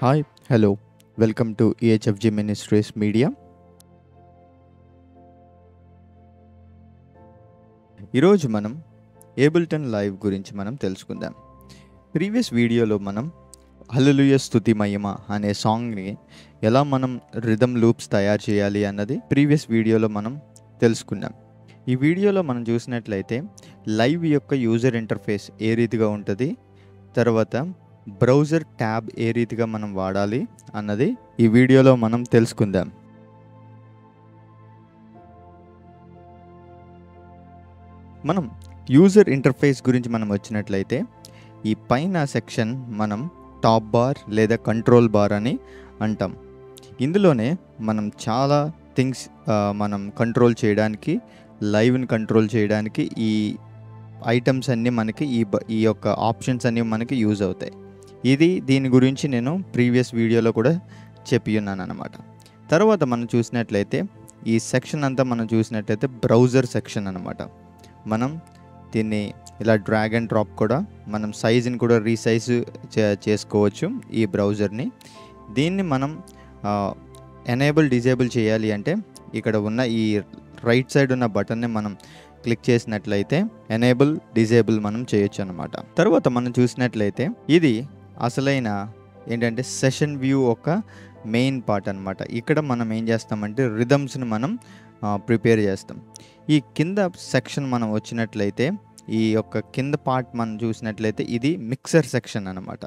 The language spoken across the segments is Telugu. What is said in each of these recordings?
Hi hello welcome to EHFG ministries media. ఈరోజు మనం ఏబుల్టన్ లైవ్ గురించి మనం తెలుసుకుందాం. ప్రీవియస్ వీడియోలో మనం హల్లెలూయా స్తుతి మహిమ అనే సాంగ్ని ఎలా మనం రిథమ్ లూప్స్ తయారు చేయాలి అన్నది ప్రీవియస్ వీడియోలో మనం తెలుసుకున్నాం. ఈ వీడియోలో మనం చూసినట్లయితే లైవ్ యొక్క యూజర్ ఇంటర్ఫేస్ ఏ రీతిగా ఉంటుంది, తర్వాత బ్రౌజర్ ట్యాబ్ ఏ రీతిగా మనం వాడాలి అన్నది ఈ వీడియోలో మనం తెలుసుకుందాం. మనం యూజర్ ఇంటర్ఫేస్ గురించి మనం వచ్చినట్లయితే ఈ పైన సెక్షన్ మనం టాప్ బార్ లేదా కంట్రోల్ బార్ అని అంటాం. ఇందులోనే మనం చాలా థింగ్స్ మనం కంట్రోల్ చేయడానికి, లైవ్ని కంట్రోల్ చేయడానికి ఈ ఐటమ్స్ అన్నీ మనకి ఈ యొక్క ఆప్షన్స్ అన్నీ మనకి యూజ్ అవుతాయి. దీని గురించి నేను ప్రీవియస్ వీడియోలో కూడా చెప్పి ఉన్నాను అన్నమాట. తర్వాత మనం చూసినట్లయితే ఈ సెక్షన్ అంతా మనం చూసినట్లయితే బ్రౌజర్ సెక్షన్ అన్నమాట. మనం దీన్ని ఇలా డ్రాగ్ అండ్ డ్రాప్ కూడా మనం సైజుని కూడా రీసైజ్ చేసుకోవచ్చు ఈ బ్రౌజర్ని. దీన్ని మనం డిజేబుల్ చేయాలి అంటే ఇక్కడ ఉన్న ఈ రైట్ సైడ్ ఉన్న బటన్ని మనం క్లిక్ చేసినట్లయితే డిజేబుల్ మనం చేయొచ్చు అన్నమాట. తర్వాత మనం చూసినట్లయితే ఇది అసలైన ఏంటంటే సెషన్ వ్యూ ఒక మెయిన్ పార్ట్ అనమాట. ఇక్కడ మనం ఏం చేస్తామంటే రిథమ్స్ని మనం ప్రిపేర్ చేస్తాం. ఈ కింద సెక్షన్ మనం వచ్చినట్లయితే ఈ యొక్క కింద పార్ట్ మనం చూసినట్లయితే ఇది మిక్సర్ సెక్షన్ అనమాట.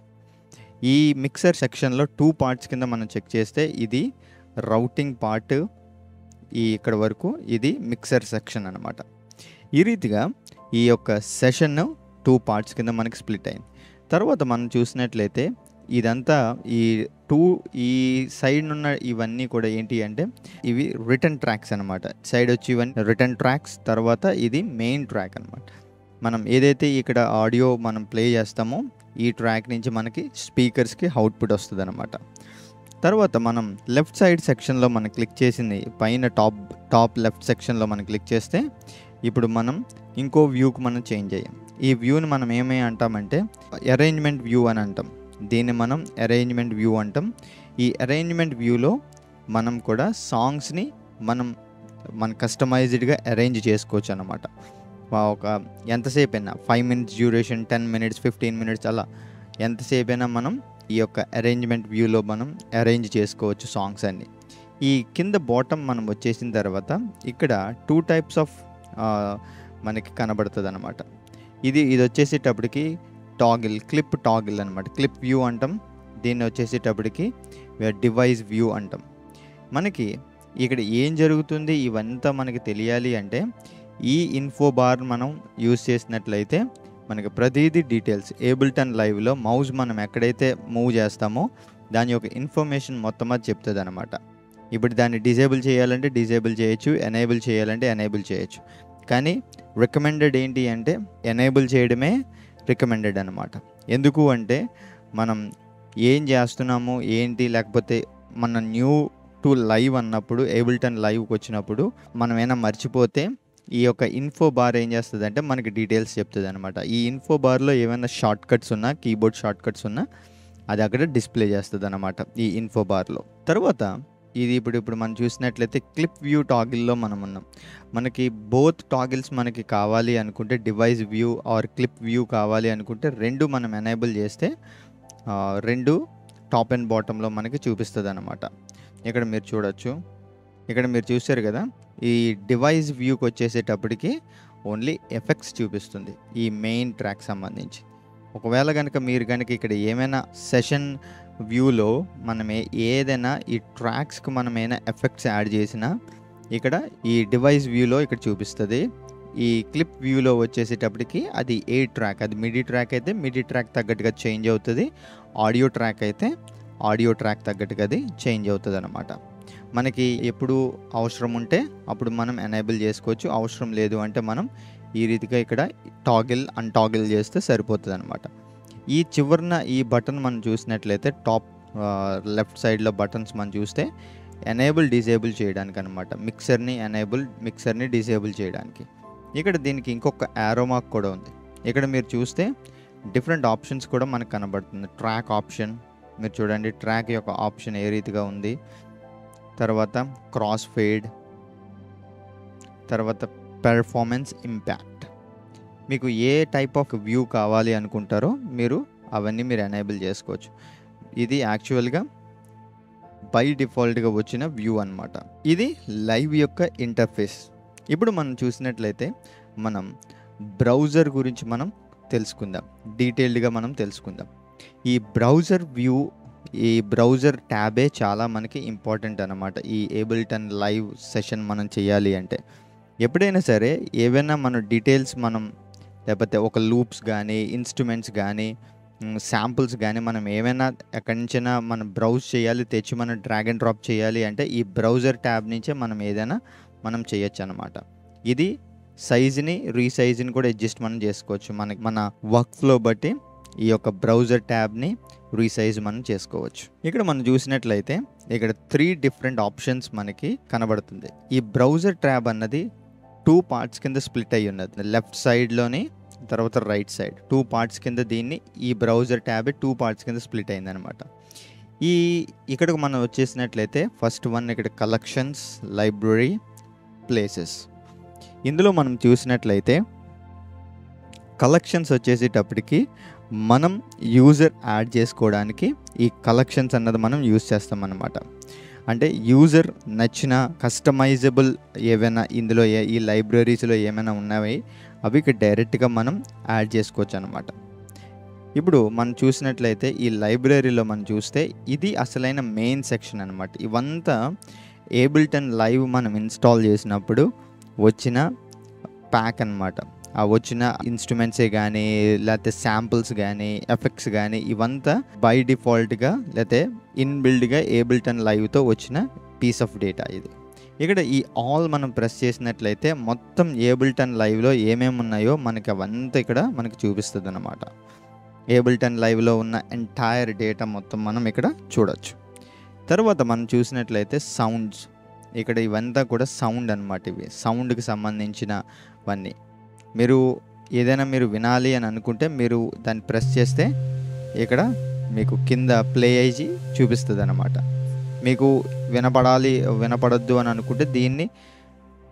ఈ మిక్సర్ సెక్షన్లో 2 పార్ట్స్ కింద మనం చెక్ చేస్తే ఇది రౌటింగ్ పార్ట్, ఇక్కడ వరకు ఇది మిక్సర్ సెక్షన్ అనమాట. ఈ రీతిగా ఈ యొక్క సెషన్ 2 పార్ట్స్ కింద మనకి స్ప్లిట్ అయింది. తర్వాత మనం చూసినట్లయితే ఇదంతా ఈ సైడ్ ఉన్న ఇవన్నీ కూడా ఏంటి అంటే ఇవి రిటర్న్ ట్రాక్స్ అనమాట. సైడ్ వచ్చి ఇవన్నీ రిటర్న్ ట్రాక్స్, తర్వాత ఇది మెయిన్ ట్రాక్ అనమాట. మనం ఏదైతే ఇక్కడ ఆడియో మనం ప్లే చేస్తామో ఈ ట్రాక్ నుంచి మనకి స్పీకర్స్కి అవుట్పుట్ వస్తుంది అనమాట. తర్వాత మనం లెఫ్ట్ సైడ్ సెక్షన్లో మనం క్లిక్ చేసింది పైన టాప్ లెఫ్ట్ సెక్షన్లో మనం క్లిక్ చేస్తే ఇప్పుడు మనం ఇంకో వ్యూకి మనం చేంజ్ అయ్యాం. ఈ వ్యూని మనం ఏమై అంటామంటే అరేంజ్మెంట్ వ్యూ అని అంటాం. దీన్ని మనం అరేంజ్మెంట్ వ్యూ అంటాం. ఈ అరేంజ్మెంట్ వ్యూలో మనం కూడా సాంగ్స్ని మన కస్టమైజ్డ్గా అరేంజ్ చేసుకోవచ్చు అన్నమాట. ఒక ఎంతసేపు అయినా 5 minutes డ్యూరేషన్, 10 minutes, 15 minutes అలా ఎంతసేపు అయినా మనం ఈ యొక్క అరేంజ్మెంట్ వ్యూలో మనం అరేంజ్ చేసుకోవచ్చు సాంగ్స్ అన్ని. ఈ కింద బాటమ్ మనం వచ్చేసిన తర్వాత ఇక్కడ 2 types ఆఫ్ మనకి కనబడుతుంది అనమాట. ఇది వచ్చేసేటప్పటికి క్లిప్ టాగిల్ అనమాట. క్లిప్ వ్యూ అంటాం. దీన్ని వచ్చేసేటప్పటికి డివైస్ వ్యూ అంటాం. మనకి ఇక్కడ ఏం జరుగుతుంది ఇవంతా మనకి తెలియాలి అంటే ఈ ఇన్ఫో బార్ మనం యూజ్ చేసినట్లయితే మనకి ప్రతిదీ డీటెయిల్స్ ఏబుల్టన్ లైవ్లో మౌస్ మనం ఎక్కడైతే మూవ్ చేస్తామో దాని యొక్క ఇన్ఫర్మేషన్ మొత్తం అది చెప్తుంది అనమాట. ఇప్పుడు దాన్ని డిజేబుల్ చేయాలంటే డిజేబుల్ చేయొచ్చు, ఎనేబుల్ చేయాలంటే ఎనేబుల్ చేయొచ్చు. కానీ రికమెండెడ్ ఏంటి అంటే ఎనేబుల్ చేయడమే రికమెండెడ్ అనమాట. ఎందుకు అంటే మనం ఏం చేస్తున్నాము ఏంటి, లేకపోతే మన న్యూ టు లైవ్ అన్నప్పుడు ఏబుల్టన్ లైవ్కి వచ్చినప్పుడు మనం ఏమైనా మర్చిపోతే ఈ యొక్క ఇన్ఫో బార్ ఏం చేస్తుంది అంటే మనకి డీటెయిల్స్ చెప్తుంది అనమాట. ఈ ఇన్ఫో బార్లో ఏమైనా షార్ట్ కట్స్ ఉన్నా, కీబోర్డ్ షార్ట్ కట్స్ ఉన్నా అది అక్కడ డిస్ప్లే చేస్తుంది అనమాట ఈ ఇన్ఫో బార్లో. తర్వాత ఇది ఇప్పుడు మనం చూసినట్లయితే క్లిప్ వ్యూ టాగిల్లో మనం ఉన్నాం. మనకి బోత్ టాగిల్స్ మనకి కావాలి అనుకుంటే device view or clip view కావాలి అనుకుంటే రెండు మనం ఎనేబుల్ చేస్తే రెండు టాప్ అండ్ బాటంలో మనకి చూపిస్తుంది అనమాట. ఇక్కడ మీరు చూడొచ్చు, ఇక్కడ మీరు చూసారు కదా, ఈ డివైస్ వ్యూకి వచ్చేసేటప్పటికి ఓన్లీ ఎఫెక్ట్స్ చూపిస్తుంది ఈ మెయిన్ ట్రాక్ సంబంధించి. ఒకవేళ కనుక మీరు కనుక ఇక్కడ ఏమైనా సెషన్ వ్యూలో మనం ఏదైనా ఈ ట్రాక్స్కి మనం ఏమైనా ఎఫెక్ట్స్ యాడ్ చేసినా ఇక్కడ ఈ డివైస్ వ్యూలో ఇక్కడ చూపిస్తుంది. ఈ క్లిప్ వ్యూలో వచ్చేసేటప్పటికి అది ఏ ట్రాక్, అది మిడి ట్రాక్ అయితే మిడి ట్రాక్ తగ్గట్టుగా చేంజ్ అవుతుంది, ఆడియో ట్రాక్ అయితే ఆడియో ట్రాక్ తగ్గట్టుగా అది చేంజ్ అవుతుంది అనమాట. మనకి ఎప్పుడు అవసరం ఉంటే అప్పుడు మనం ఎనేబుల్ చేసుకోవచ్చు, అవసరం లేదు అంటే మనం ఈ రీతిగా ఇక్కడ అన్టాగిల్ చేస్తే సరిపోతుంది అనమాట. ఈ చివరిన ఈ బటన్ మనం చూసినట్లయితే టాప్ లెఫ్ట్ సైడ్లో బటన్స్ మనం చూస్తే డిజేబుల్ చేయడానికి అనమాట. మిక్సర్ని డిజేబుల్ చేయడానికి. ఇక్కడ దీనికి ఇంకొక యారో మార్క్ కూడా ఉంది. ఇక్కడ మీరు చూస్తే డిఫరెంట్ ఆప్షన్స్ కూడా మనకు కనబడుతుంది. ట్రాక్ ఆప్షన్, మీరు చూడండి ట్రాక్ యొక్క ఆప్షన్ ఏ రీతిగా ఉంది. తర్వాత క్రాస్ ఫేడ్, తర్వాత పెర్ఫార్మెన్స్ ఇంపాక్ట్. మీకు ఏ టైప్ ఆఫ్ వ్యూ కావాలి అనుకుంటారో అవన్నీ మీరు ఎనేబుల్ చేసుకోవచ్చు. ఇది యాక్చువల్గా బై డిఫాల్ట్గా వచ్చిన వ్యూ అన్నమాట. ఇది లైవ్ యొక్క ఇంటర్ఫేస్. ఇప్పుడు మనం చూసినట్లయితే మనం బ్రౌజర్ గురించి మనం తెలుసుకుందాం, డీటెయిల్డ్గా మనం తెలుసుకుందాం. ఈ బ్రౌజర్ వ్యూ, ఈ బ్రౌజర్ ట్యాబే చాలా మనకి ఇంపార్టెంట్ అన్నమాట. ఈ ఏబుల్టన్ లైవ్ సెషన్ మనం చేయాలి అంటే ఎప్పుడైనా సరే ఏవైనా మన డీటెయిల్స్ మనం లేకపోతే ఒక లూప్స్ కానీ ఇన్స్ట్రుమెంట్స్ కానీ శాంపుల్స్ కానీ మనం ఏమైనా ఎక్కడి నుంచైనా మనం బ్రౌజ్ చేయాలి, తెచ్చి మనం డ్రాగ్ అండ్ డ్రాప్ చేయాలి అంటే ఈ బ్రౌజర్ ట్యాబ్ నుంచే మనం ఏదైనా మనం చేయొచ్చు అనమాట. ఇది సైజుని రీసైజ్ని కూడా అడ్జస్ట్ మనం చేసుకోవచ్చు. మన వర్క్ ఫ్లో బట్టి ఈ యొక్క బ్రౌజర్ ట్యాబ్ని రీసైజ్ మనం చేసుకోవచ్చు. ఇక్కడ మనం చూసినట్లయితే ఇక్కడ 3 డిఫరెంట్ ఆప్షన్స్ మనకి కనబడుతుంది. ఈ బ్రౌజర్ ట్యాబ్ అన్నది 2 పార్ట్స్ కింద స్ప్లిట్ అయ్యి ఉన్నది. లెఫ్ట్ సైడ్లోని తర్వాత రైట్ సైడ్ 2 పార్ట్స్ కింద దీన్ని ఈ బ్రౌజర్ ట్యాబ్ 2 పార్ట్స్ కింద స్ప్లిట్ అయిందనమాట. ఇక్కడికి మనం వచ్చేసినట్లయితే ఫస్ట్ వన్ ఇక్కడ కలెక్షన్స్, లైబ్రరీ, ప్లేసెస్. ఇందులో మనం చూసినట్లయితే కలెక్షన్స్ వచ్చేసేటప్పటికి మనం యూజర్ యాడ్ చేసుకోవడానికి ఈ కలెక్షన్స్ అన్నది మనం యూజ్ చేస్తామన్నమాట. అంటే యూజర్ నచ్చిన కస్టమైజబుల్ ఏవైనా ఇందులో ఈ లైబ్రరీస్లో ఏమైనా ఉన్నవి అవి ఇక్కడ డైరెక్ట్గా మనం యాడ్ చేసుకోవచ్చు అనమాట. ఇప్పుడు మనం చూసినట్లయితే ఈ లైబ్రరీలో మనం చూస్తే ఇది అసలైన మెయిన్ సెక్షన్ అనమాట. ఇవంతా ఏబుల్టన్ లైవ్ మనం ఇన్స్టాల్ చేసినప్పుడు వచ్చిన ప్యాక్ అనమాట. ఆ వచ్చిన ఇన్స్ట్రుమెంట్సే కానీ లేకపోతే శాంపుల్స్ కానీ ఎఫెక్ట్స్ కానీ ఇవంతా బై డిఫాల్ట్గా లేకపోతే ఇన్బిల్డ్గా ఏబుల్టన్ లైవ్తో వచ్చిన పీస్ ఆఫ్ డేటా ఇది. ఇక్కడ ఈ ఆల్ మనం ప్రెస్ చేసినట్లయితే మొత్తం ఏబుల్టన్ లైవ్లో ఏమేమి ఉన్నాయో మనకి అవంతా ఇక్కడ మనకి చూపిస్తుంది అన్నమాట. ఏబుల్టన్ లైవ్లో ఉన్న ఎంటైర్ డేటా మొత్తం మనం ఇక్కడ చూడొచ్చు. తర్వాత మనం చూసినట్లయితే సౌండ్స్, ఇక్కడ ఇవంతా కూడా సౌండ్ అన్నమాట. ఇవి సౌండ్కి సంబంధించినవన్నీ. మీరు వినాలి అని అనుకుంటే మీరు దాన్ని ప్రెస్ చేస్తే ఇక్కడ మీకు కింద ప్లే అయ్యి చూపిస్తుంది అన్నమాట. మీకు వినపడద్దు అని అనుకుంటే దీన్ని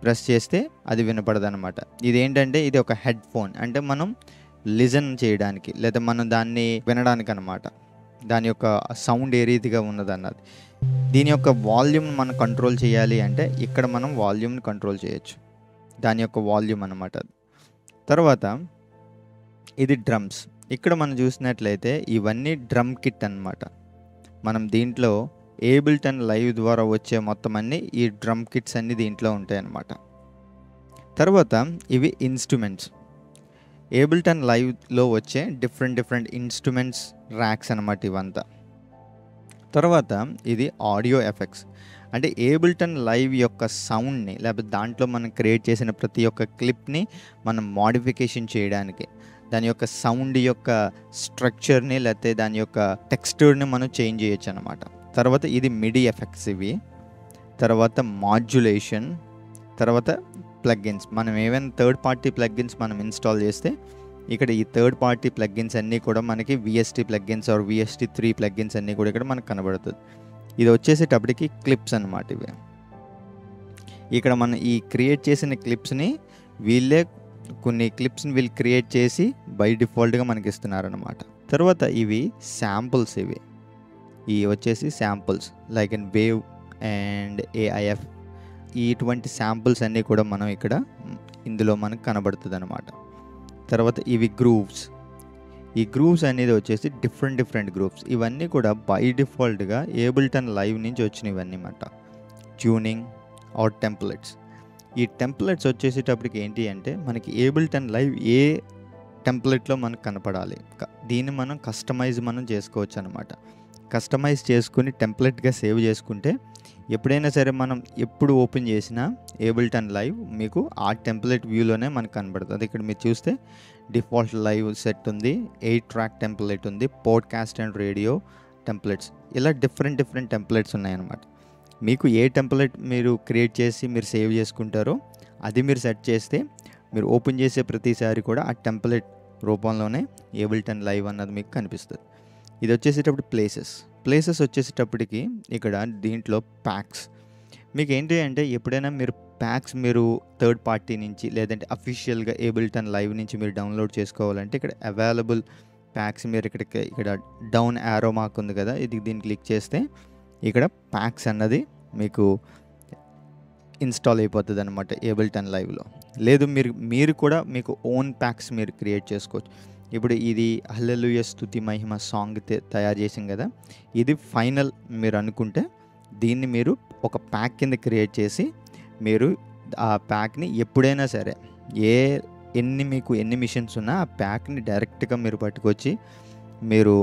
ప్రెస్ చేస్తే అది వినపడదు అనమాట. ఇదేంటంటే ఇది ఒక హెడ్ ఫోన్, అంటే మనం లిజన్ చేయడానికి లేదా మనం దాన్ని వినడానికి అనమాట. దాని యొక్క సౌండ్ ఏ రీతిగా ఉన్నదన్నది. దీని యొక్క వాల్యూమ్ మనం కంట్రోల్ చేయాలి అంటే ఇక్కడ మనం వాల్యూమ్ని కంట్రోల్ చేయొచ్చు. దాని యొక్క వాల్యూమ్ అనమాట. తర్వాత ఇది డ్రమ్స్. ఇక్కడ మనం చూసినట్లయితే ఇవన్నీ డ్రమ్ కిట్ అన్నమాట. మనం దీంట్లో ఏబుల్టన్ లైవ్ ద్వారా వచ్చే మొత్తం అన్నీ ఈ డ్రమ్ కిట్స్ అన్నీ దీంట్లో ఉంటాయి అన్నమాట. తర్వాత ఇవి ఇన్స్ట్రుమెంట్స్. ఏబుల్టన్ లైవ్లో వచ్చే డిఫరెంట్ ఇన్స్ట్రుమెంట్స్ ర్యాక్స్ అన్నమాట ఇవంతా. తర్వాత ఇది ఆడియో ఎఫెక్ట్స్. అంటే ఏబుల్టన్ లైవ్ యొక్క సౌండ్ని లేకపోతే దాంట్లో మనం క్రియేట్ చేసిన ప్రతి ఒక్క క్లిప్ని మనం మోడిఫికేషన్ చేయడానికి దాని యొక్క సౌండ్ యొక్క స్ట్రక్చర్ని లేకపోతే దాని యొక్క టెక్స్చర్ని మనం చేంజ్ చేయొచ్చు అనమాట. తర్వాత ఇది మిడి ఎఫెక్ట్స్ ఇవి. తర్వాత మాడ్యులేషన్, తర్వాత ప్లగ్గిన్స్. మనం ఏమైనా థర్డ్ పార్టీ ప్లగ్గిన్స్ మనం ఇన్స్టాల్ చేస్తే ఇక్కడ ఈ థర్డ్ పార్టీ ప్లగ్గిన్స్ అన్నీ కూడా మనకి VST plugins are VST3 plugins అన్నీ కూడా ఇక్కడ మనకు కనబడుతుంది. ఇది వచ్చేసేటప్పటికి క్లిప్స్ అన్నమాట. ఇవి ఇక్కడ మనం ఈ క్రియేట్ చేసిన క్లిప్స్ని కొన్ని క్లిప్స్ని వీళ్ళు క్రియేట్ చేసి బై డిఫాల్ట్గా మనకి ఇస్తున్నారనమాట. తర్వాత ఇవి శాంపుల్స్. ఇవి వచ్చేసి samples like in wave and AIF. ఇటువంటి శాంపుల్స్ అన్నీ కూడా మనం ఇక్కడ ఇందులో మనకు కనబడుతుంది అనమాట. తర్వాత ఇవి గ్రూవ్స్. ఈ గ్రూవ్స్ అనేది వచ్చేసి డిఫరెంట్ గ్రూవ్స్. ఇవన్నీ కూడా బై డిఫాల్ట్గా ఏబుల్టన్ లైవ్ నుంచి వచ్చినవి అన్నమాట. Tuning or templates. ఈ టెంప్లెట్స్ వచ్చేసేటప్పటికి ఏంటి అంటే మనకి ఏబుల్టన్ లైవ్ ఏ టెంప్లెట్లో మనకు కనపడాలి, దీన్ని మనం కస్టమైజ్ మనం చేసుకోవచ్చు అనమాట. కస్టమైజ్ చేసుకుని టెంప్లెట్గా సేవ్ చేసుకుంటే ఎప్పుడైనా సరే మనం ఎప్పుడు ఓపెన్ చేసినా ఏబుల్టన్ లైవ్ మీకు ఆ టెంప్లెట్ వ్యూలోనే మనకు కనబడుతుంది. ఇక్కడ మీరు చూస్తే డిఫాల్ట్ లైవ్ సెట్ ఉంది, 8 ట్రాక్ టెంప్లెట్ ఉంది, పోడ్కాస్ట్ అండ్ రేడియో టెంప్లెట్స్, ఇలా డిఫరెంట్ టెంప్లెట్స్ ఉన్నాయన్నమాట. మీకు ఏ టెంప్లెట్ మీరు క్రియేట్ చేసి మీరు సేవ్ చేసుకుంటారో అది మీరు సెట్ చేస్తే మీరు ఓపెన్ చేసే ప్రతిసారి కూడా ఆ టెంప్లెట్ రూపంలోనే ఏబుల్టన్ లైవ్ అన్నది మీకు కనిపిస్తుంది. ఇది వచ్చేసేటప్పుడు ప్లేసెస్ వచ్చేసేటప్పటికి ఇక్కడ దీంట్లో ప్యాక్స్. మీకు ఏంటి అంటే ఎప్పుడైనా మీరు ప్యాక్స్ మీరు థర్డ్ పార్టీ నుంచి లేదంటే అఫీషియల్గా ఏబుల్టన్ లైవ్ నుంచి మీరు డౌన్లోడ్ చేసుకోవాలంటే ఇక్కడ అవైలబుల్ ప్యాక్స్ మీరు ఇక్కడ డౌన్ యారో మార్క్ ఉంది కదా, దీన్ని క్లిక్ చేస్తే ఇక్కడ ప్యాక్స్ అన్నది మీకు ఇన్స్టాల్ అయిపోతుంది అనమాట ఏబుల్టన్ లైవ్లో. లేదు మీరు కూడా మీకు ఓన్ ప్యాక్స్ మీరు క్రియేట్ చేసుకోవచ్చు. ఇప్పుడు ఇది హల్లెలూయా స్తుతి మహిమ సాంగ్ తయారు చేసాం కదా, ఇది ఫైనల్ మీరు అనుకుంటే దీన్ని మీరు ఒక ప్యాక్ కింద క్రియేట్ చేసి మీరు ఆ ప్యాక్ని ఎప్పుడైనా సరే మీకు ఎన్ని మిషన్స్ ఉన్నా ఆ ప్యాక్ని డైరెక్ట్గా మీరు పట్టుకొచ్చి మీరు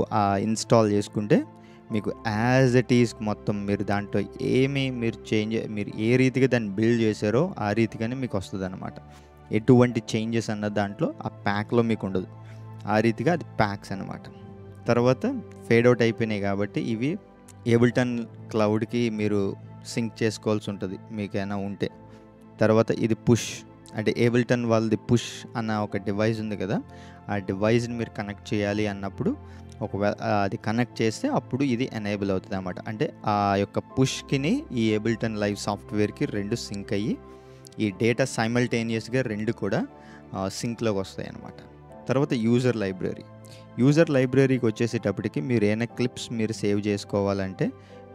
ఇన్స్టాల్ చేసుకుంటే మీకు యాజ్ ఇట్ ఈజ్ మొత్తం మీరు దాంట్లో మీరు ఏ రీతిగా దాన్ని బిల్డ్ చేశారో ఆ రీతిగానే మీకు వస్తుంది అనమాట. ఎటువంటి చేంజెస్ అన్నది దాంట్లో ఆ ప్యాక్లో మీకు ఉండదు. ఆ రీతిగా అది ప్యాక్స్ అనమాట. తర్వాత ఫేడ్ అవుట్ అయిపోయినాయి కాబట్టి ఇవి ఏబుల్టన్ క్లౌడ్కి మీరు సింక్ చేసుకోవాల్సి ఉంటుంది మీకైనా ఉంటే. తర్వాత ఇది పుష్ అంటే ఏబుల్టన్ వాళ్ళది పుష్ అన్న ఒక డివైస్ ఉంది కదా, ఆ డివైస్ని మీరు కనెక్ట్ చేయాలి అన్నప్పుడు ఒకవేళ అది కనెక్ట్ చేస్తే అప్పుడు ఇది ఎనేబుల్ అవుతుంది అన్నమాట. అంటే ఆ యొక్క పుష్కిని ఈ ఏబుల్టన్ లైవ్ సాఫ్ట్వేర్కి రెండు సింక్ అయ్యి ఈ డేటా సైమల్టేనియస్గా రెండు కూడా సింక్లోకి వస్తాయి అన్నమాట. తర్వాత యూజర్ లైబ్రరీకి వచ్చేసేటప్పటికి మీరు ఏమైనా క్లిప్స్ మీరు సేవ్ చేసుకోవాలంటే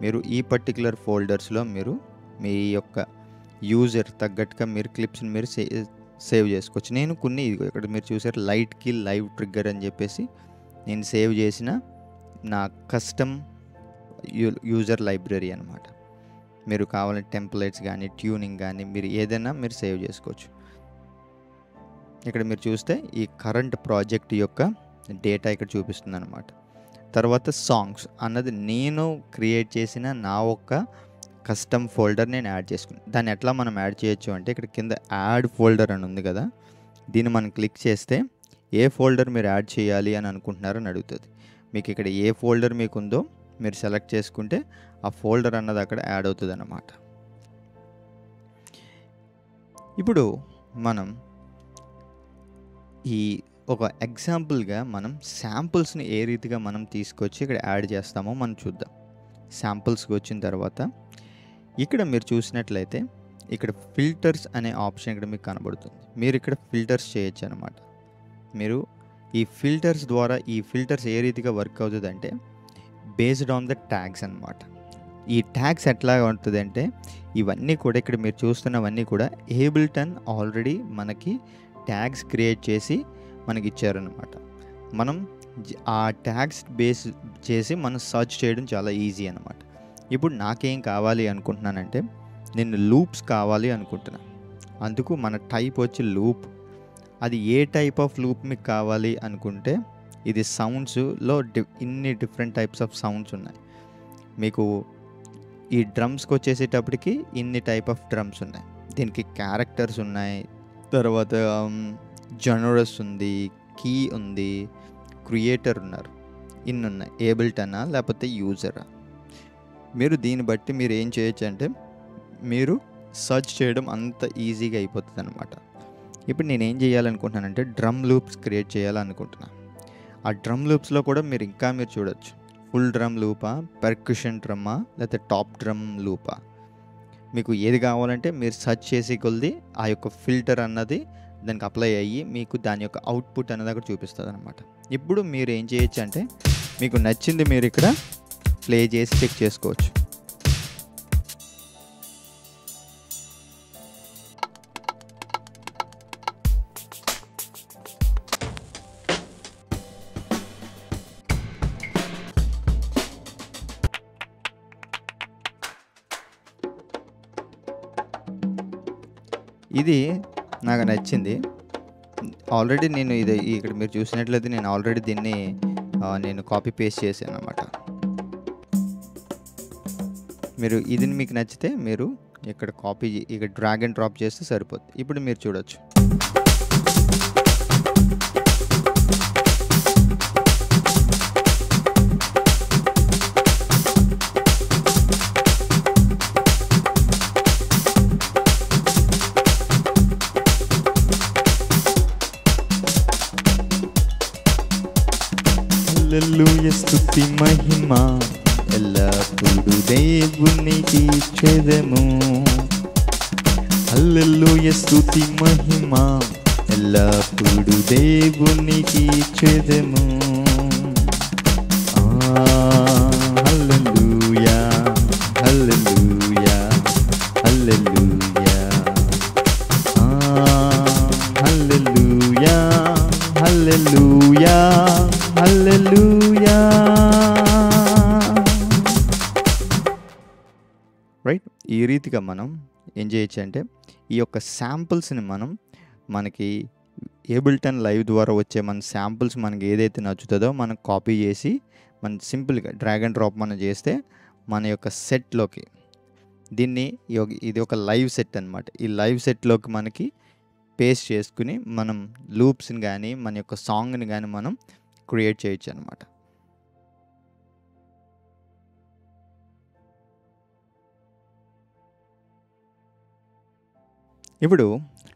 మీరు ఈ పర్టికులర్ ఫోల్డర్స్లో మీరు మీ యొక్క యూజర్ తగ్గట్టుగా మీరు క్లిప్స్ని మీరు సేవ్ చేసుకోవచ్చు. నేను కొన్ని ఇక్కడ మీరు చూసారు లైట్ కిల్ లైవ్ ట్రిగ్గర్ అని చెప్పేసి నేను సేవ్ చేసిన నా కస్టమ్ యూజర్ లైబ్రరీ అనమాట. మీరు కావాలంటే టెంప్లెట్స్ కానీ ట్యూనింగ్ కానీ మీరు ఏదైనా మీరు సేవ్ చేసుకోవచ్చు. ఇక్కడ మీరు చూస్తే ఈ కరెంట్ ప్రాజెక్ట్ యొక్క డేటా ఇక్కడ చూపిస్తుంది అనమాట. తర్వాత సాంగ్స్ అన్నది నేను క్రియేట్ చేసిన నా ఒక్క కస్టమ్ ఫోల్డర్ నేను యాడ్ చేసుకున్నాను. దాన్ని ఎట్లా మనం యాడ్ చేయొచ్చు అంటే ఇక్కడ కింద యాడ్ ఫోల్డర్ అని ఉంది కదా, దీన్ని మనం క్లిక్ చేస్తే ఏ ఫోల్డర్ మీరు యాడ్ చేయాలి అని అనుకుంటున్నారని అడుగుతుంది. మీకు ఇక్కడ ఏ ఫోల్డర్ మీకు ఉందో మీరు సెలెక్ట్ చేసుకుంటే ఆ ఫోల్డర్ అన్నది అక్కడ యాడ్ అవుతుంది అన్నమాట. ఇప్పుడు మనం ఈ ఒక ఎగ్జాంపుల్గా మనం శాంపుల్స్ని ఏ రీతిగా మనం తీసుకొచ్చి ఇక్కడ యాడ్ చేస్తామో మనం చూద్దాం. శాంపుల్స్కి వచ్చిన తర్వాత ఇక్కడ మీరు చూసినట్లయితే ఇక్కడ ఫిల్టర్స్ అనే ఆప్షన్ ఇక్కడ మీకు కనబడుతుంది. మీరు ఇక్కడ ఫిల్టర్స్ చేయొచ్చు అనమాట. మీరు ఈ ఫిల్టర్స్ ద్వారా ఈ ఫిల్టర్స్ ఏ రీతిగా వర్క్ అవుతుంది అంటే బేస్డ్ ఆన్ ద ట్యాగ్స్ అనమాట. ఈ ట్యాగ్స్ ఎట్లా ఉంటుంది అంటే ఇవన్నీ కూడా ఇక్కడ మీరు చూస్తున్నవన్నీ కూడా ఏబుల్టన్ ఆల్రెడీ మనకి ట్యాగ్స్ క్రియేట్ చేసి మనకి ఇచ్చారనమాట. మనం ఆ ట్యాగ్స్ బేస్ చేసి మనం సర్చ్ చేయడం చాలా ఈజీ అనమాట. ఇప్పుడు నాకేం కావాలి అనుకుంటున్నానంటే నేను లూప్స్ కావాలి అనుకుంటున్నాను. అందుకు మన టైప్ వచ్చి లూప్. అది ఏ టైప్ ఆఫ్ లూప్ మీకు కావాలి అనుకుంటే ఇది సౌండ్స్లో ఇన్ని డిఫరెంట్ టైప్స్ ఆఫ్ సౌండ్స్ ఉన్నాయి. మీకు ఈ డ్రమ్స్కి వచ్చేసేటప్పటికి ఇన్ని టైప్ ఆఫ్ డ్రమ్స్ ఉన్నాయి. దీనికి క్యారెక్టర్స్ ఉన్నాయి, తర్వాత జనరస్ ఉంది, కీ ఉంది, క్రియేటర్ ఉన్నారు, ఇన్ని ఉన్నాయి. ఏబుల్టనా లేకపోతే యూజరా. మీరు దీన్ని బట్టి మీరు ఏం చేయొచ్చు అంటే మీరు సర్చ్ చేయడం అంత ఈజీగా అయిపోతుంది అనమాట. ఇప్పుడు నేను ఏం చేయాలనుకుంటున్నానంటే డ్రమ్ లూప్స్ క్రియేట్ చేయాలనుకుంటున్నాను. ఆ డ్రమ్ లూప్స్లో కూడా మీరు చూడొచ్చు. ఫుల్ డ్రమ్ లూపా, పర్కషన్ డ్రమ్మా, లేకపోతే టాప్ డ్రమ్ లూపా. మీకు ఏది కావాలంటే మీరు సెర్చ్ చేసి కొద్ది ఆ యొక్క ఫిల్టర్ అన్నది దానికి అప్లై అయ్యి మీకు దాని యొక్క అవుట్పుట్ అన్నది అక్కడ చూపిస్తుంది అనమాట. ఇప్పుడు మీరు ఏం చేయొచ్చు అంటే మీకు నచ్చింది మీరు ఇక్కడ ప్లే చేసి చెక్ చేసుకోవచ్చు. ఇది నాకు నచ్చింది. ఆల్రెడీ నేను ఇక్కడ మీరు చూసినట్లయితే నేను ఆల్రెడీ దీన్ని నేను కాపీ పేస్ట్ చేశాను అన్నమాట. మీరు ఇది మీకు నచ్చితే మీరు ఇక్కడ ఇక్కడ డ్రాగ్ అండ్ డ్రాప్ చేస్తే సరిపోతుంది. ఇప్పుడు మీరు చూడొచ్చు. హల్లెలూయా స్తుతి మహిమ ఎల్లప్పుడూ దేవునికి ఇచ్చెదము. హల్లెలూయా స్తుతి మహిమ ఎల్లప్పుడూ దేవునికి ఇచ్చెదము. హల్లెలూయా హల్లెలూయా హల్లెలూయా హల్లెలూయా హల్లెలూయా హల్లెలూయా. రైట్, ఈ రీతిగా మనం ఏం చేయొచ్చు అంటే ఈ యొక్క శాంపుల్స్ని మనకి ఏబుల్టన్ లైవ్ ద్వారా వచ్చే మన శాంపుల్స్ మనకి ఏదైతే నచ్చుతుందో మనం కాపీ చేసి మనం సింపుల్గా డ్రాగ్ అండ్ డ్రాప్ మనం చేస్తే మన యొక్క సెట్లోకి ఇది ఒక లైవ్ సెట్ అనమాట. ఈ లైవ్ సెట్లోకి మనకి పేస్ట్ చేసుకుని మనం లూప్స్ని కానీ మన యొక్క సాంగ్ని కానీ మనం క్రియేట్ చేయొచ్చు అనమాట. ఇప్పుడు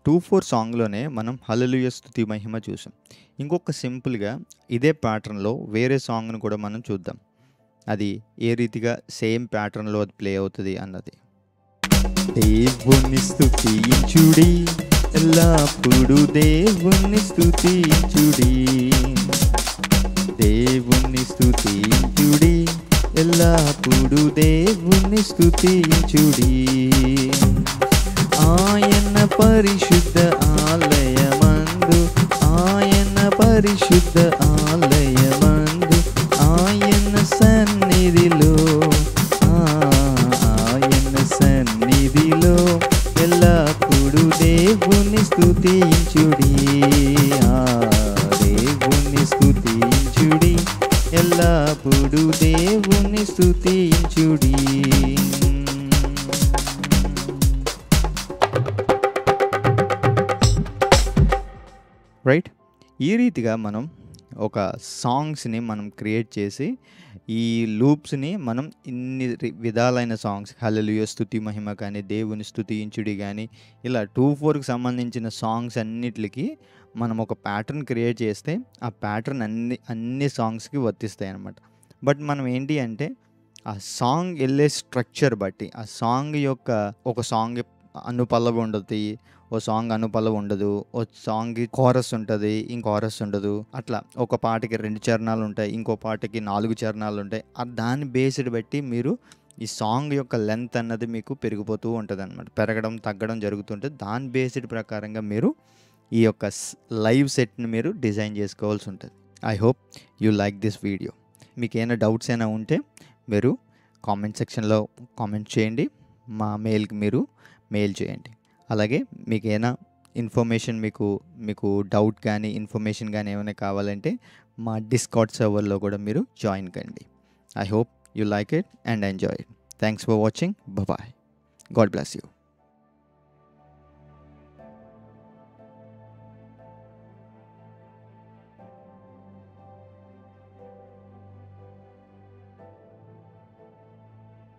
2/4 సాంగ్లోనే మనం హల్లెలూయా స్తుతి మహిమ చూసాం. ఇంకొక సింపుల్గా ఇదే ప్యాటర్న్లో వేరే సాంగ్ను కూడా మనం చూద్దాం. అది ఏ రీతిగా సేమ్ ప్యాటర్న్లో అది ప్లే అవుతుంది అన్నది. దేవుని స్తుతించుడి ఎల్లప్పుడూ దేవుని స్తుతించుడి. దేవుని స్తుతించుడి ఎల్లప్పుడూ దేవుని స్తుతించుడి. ఆయన పరిశుద్ధ ఆలయమందు ఆయన పరిశుద్ధ ఆలయమందు ఆయన సన్నిధిలో ఆయన సన్నిధిలో ఎల్లప్పుడూ దేవుని స్తుతించుడి. దేవుని స్తుతించుడి ఎల్లప్పుడూ దేవుని స్తుతించుడి. రైట్, ఈ రీతిగా మనం ఒక సాంగ్స్ని మనం క్రియేట్ చేసి ఈ లూప్స్ని మనం ఇన్ని విధాలైన సాంగ్స్ హల్లెలూయా స్తుతి మహిమ కానీ దేవుని స్తుతించుడి కానీ ఇలా 2/4కి సంబంధించిన సాంగ్స్ అన్నిటికి మనం ఒక ప్యాటర్న్ క్రియేట్ చేస్తే ఆ ప్యాటర్న్ అన్ని సాంగ్స్కి వర్తిస్తాయి అన్నమాట. బట్ మనం ఏంటి అంటే ఆ సాంగ్ వెళ్ళే స్ట్రక్చర్ బట్టి ఆ సాంగ్ యొక్క ఒక సాంగ్ అనుపల్లవి ఉంటుంది, ఓ సాంగ్ అనుపల్లవి ఉండదు, ఓ సాంగ్కి కోరస్ ఉంటుంది, ఇంకోరస్ ఉండదు. అట్లా ఒక పాటకి 2 చరణాలు ఉంటాయి, ఇంకో పాటకి 4 చరణాలు ఉంటాయి. దాన్ని బేస్డ్ బట్టి మీరు ఈ సాంగ్ యొక్క లెంత్ అన్నది మీకు పెరిగిపోతూ ఉంటుంది అనమాట. పెరగడం తగ్గడం జరుగుతుంటుంది. దాని బేస్డ్ ప్రకారంగా మీరు ఈ యొక్క లైవ్ సెట్ని మీరు డిజైన్ చేసుకోవాల్సి ఉంటుంది. I hope you like this video. మీకు ఏమైనా డౌట్స్ అయినా ఉంటే మీరు కామెంట్ సెక్షన్లో కామెంట్ చేయండి, మా మెయిల్కి మీరు మెయిల్ చేయండి. అలాగే మీకు ఏమైనా ఇన్ఫర్మేషన్ మీకు డౌట్ కానీ ఇన్ఫర్మేషన్ కానీ ఏమైనా కావాలంటే మా డిస్కార్డ్ సర్వర్లో కూడా మీరు జాయిన్ కండి. I hope you like it and enjoy it. Thanks for watching. Bye. God bless you.